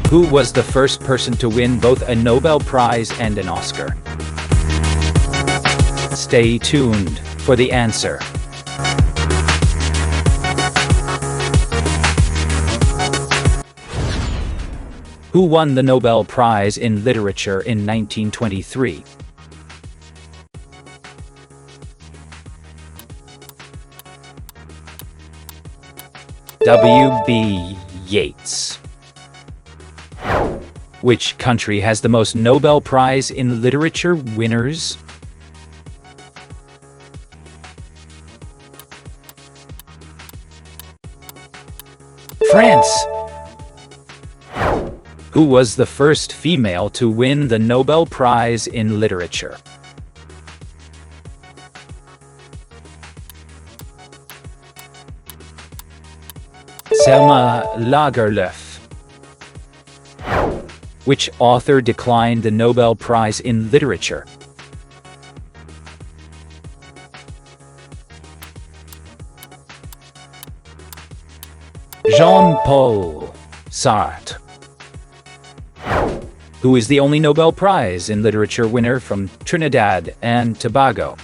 Who was the first person to win both a Nobel Prize and an Oscar? Stay tuned for the answer. Who won the Nobel Prize in Literature in 1923? W.B. Yeats. Which country has the most Nobel Prize in Literature winners? France. Who was the first female to win the Nobel Prize in Literature? Selma Lagerlöf. Which author declined the Nobel Prize in Literature? Jean-Paul Sartre. Who is the only Nobel Prize in Literature winner from Trinidad and Tobago?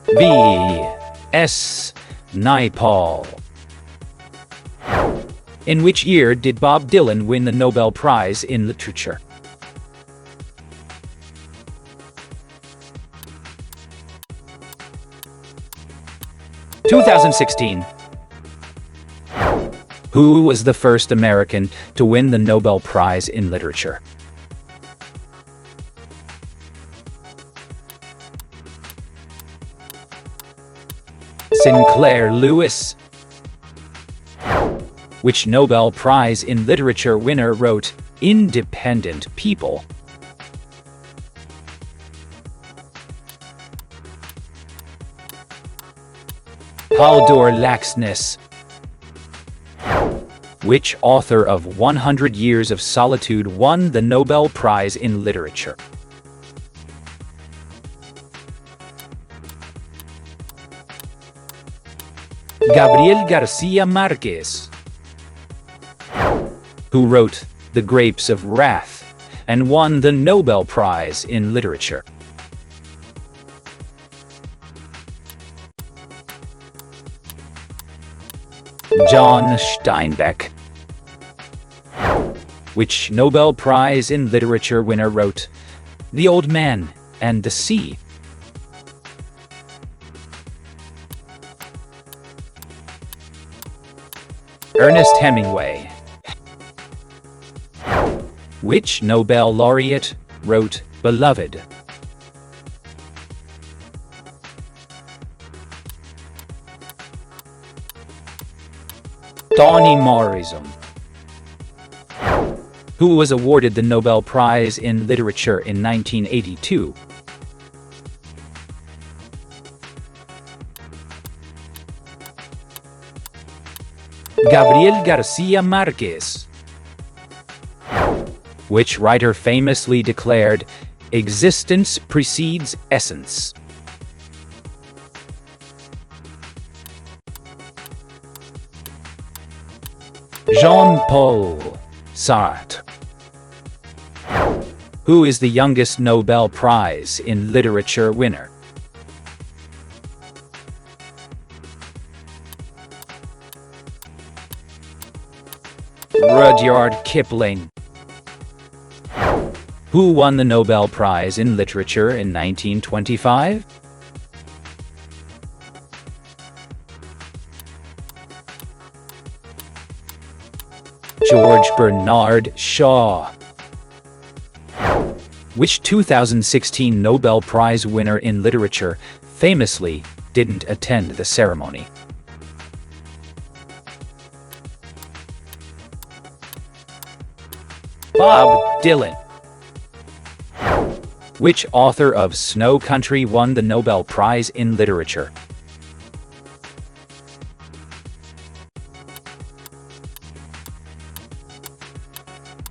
V.S. Naipaul. In which year did Bob Dylan win the Nobel Prize in Literature? (2016). Who was the first American to win the Nobel Prize in Literature? Sinclair Lewis. Which Nobel Prize in Literature winner wrote Independent People? Haldor Laxness. Which author of 100 Years of Solitude won the Nobel Prize in Literature? Gabriel Garcia Marquez. Who wrote The Grapes of Wrath and won the Nobel Prize in Literature? John Steinbeck. Which Nobel Prize in Literature winner wrote The Old Man and the Sea? Ernest Hemingway. Which Nobel laureate wrote Beloved? Toni Morrison. Who was awarded the Nobel Prize in Literature in 1982? Gabriel Garcia Marquez. Which writer famously declared, "Existence precedes essence"? Jean-Paul Sartre. Who is the youngest Nobel Prize in Literature winner? Rudyard Kipling. Who won the Nobel Prize in Literature in 1925? George Bernard Shaw. Which 2016 Nobel Prize winner in Literature famously didn't attend the ceremony? Bob Dylan. Which author of Snow Country won the Nobel Prize in Literature?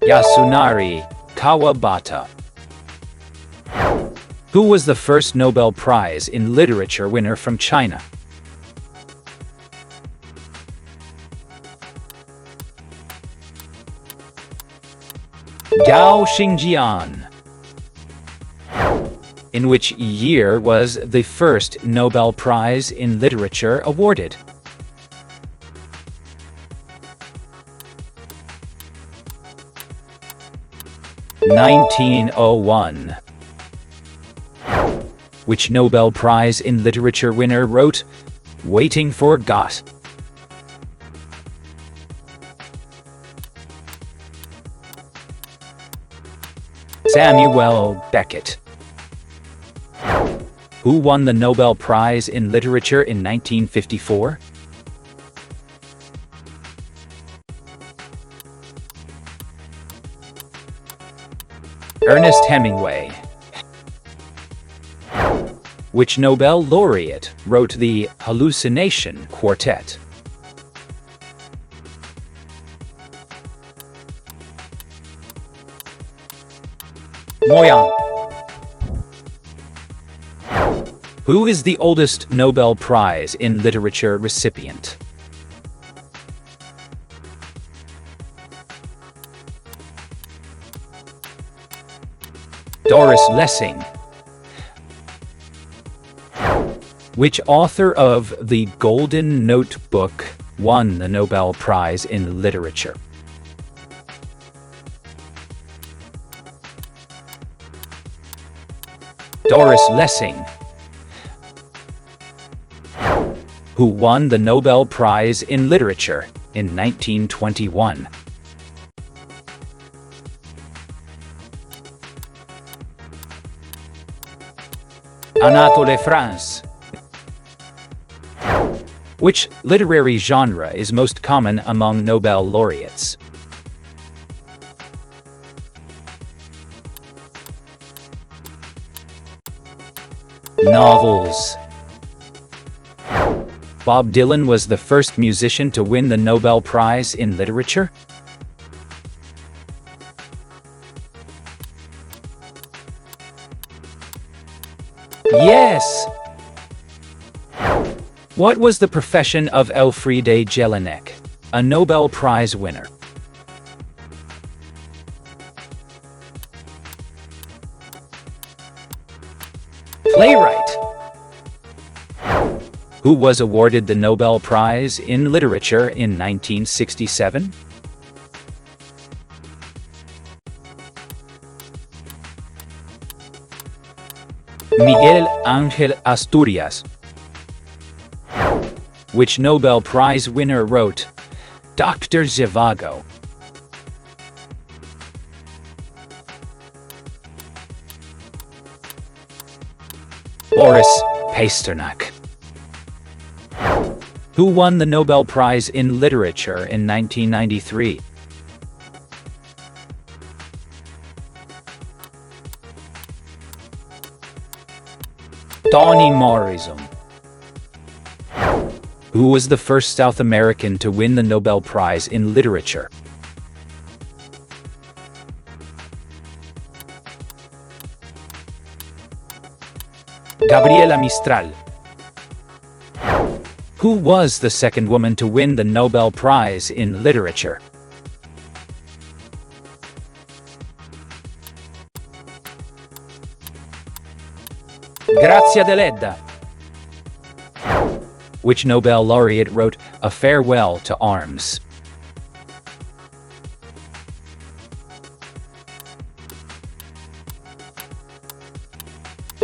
Yasunari Kawabata. Who was the first Nobel Prize in Literature winner from China? Gao Xingjian. In which year was the first Nobel Prize in Literature awarded? (1901). Which Nobel Prize in Literature winner wrote Waiting for God? Samuel Beckett. Who won the Nobel Prize in Literature in 1954? Ernest Hemingway. Which Nobel laureate wrote the Hallucination Quartet? Moyan. Who is the oldest Nobel Prize in Literature recipient? Doris Lessing. Which author of The Golden Notebook won the Nobel Prize in Literature? Doris Lessing. Who won the Nobel Prize in Literature in 1921? Anatole France. Which literary genre is most common among Nobel laureates? Novels. Bob Dylan was the first musician to win the Nobel Prize in Literature? Yes! What was the profession of Elfriede Jelinek, a Nobel Prize winner? Playwright. Who was awarded the Nobel Prize in Literature in 1967? Miguel Ángel Asturias. Which Nobel Prize winner wrote Dr. Zhivago? Boris Pasternak. Who won the Nobel Prize in Literature in 1993? Toni Morrison. Who was the first South American to win the Nobel Prize in Literature? Gabriela Mistral. Who was the second woman to win the Nobel Prize in Literature? Grazia Deledda. Which Nobel laureate wrote A Farewell to Arms?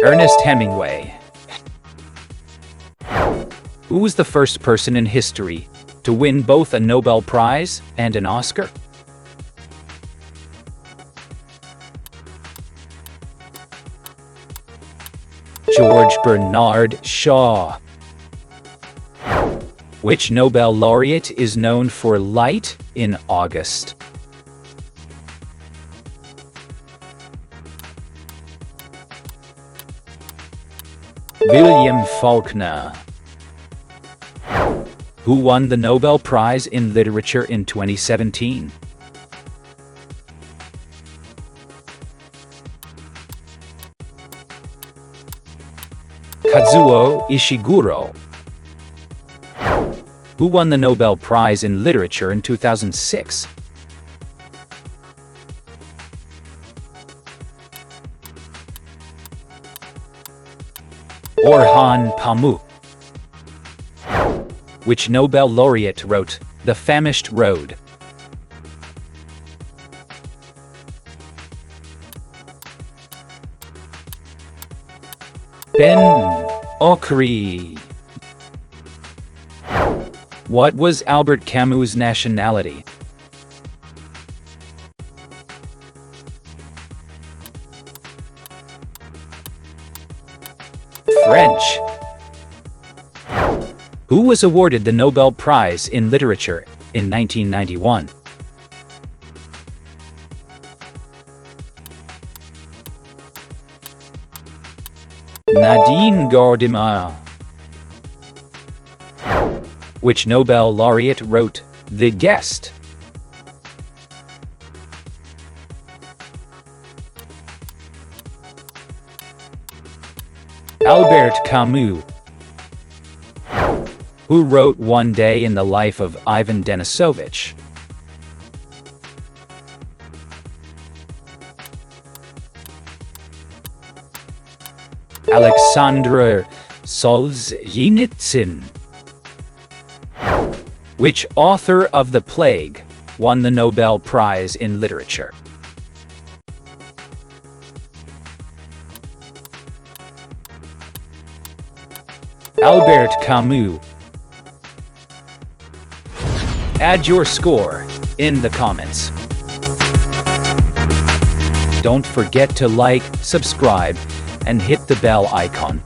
Ernest Hemingway. Who was the first person in history to win both a Nobel Prize and an Oscar? George Bernard Shaw. Which Nobel laureate is known for Light in August? William Faulkner. Who won the Nobel Prize in Literature in 2017? Kazuo Ishiguro. Who won the Nobel Prize in Literature in 2006? Orhan Pamuk. Which Nobel laureate wrote The Famished Road? Ben Okri. What was Albert Camus' nationality? French. Who was awarded the Nobel Prize in Literature in 1991? Nadine Gordimer. Which Nobel laureate wrote The Guest? Albert Camus. Who wrote One Day in the Life of Ivan Denisovich? Alexander Solzhenitsyn. Which author of The Plague won the Nobel Prize in Literature? Albert Camus. Add your score in the comments. Don't forget to like, subscribe, and hit the bell icon.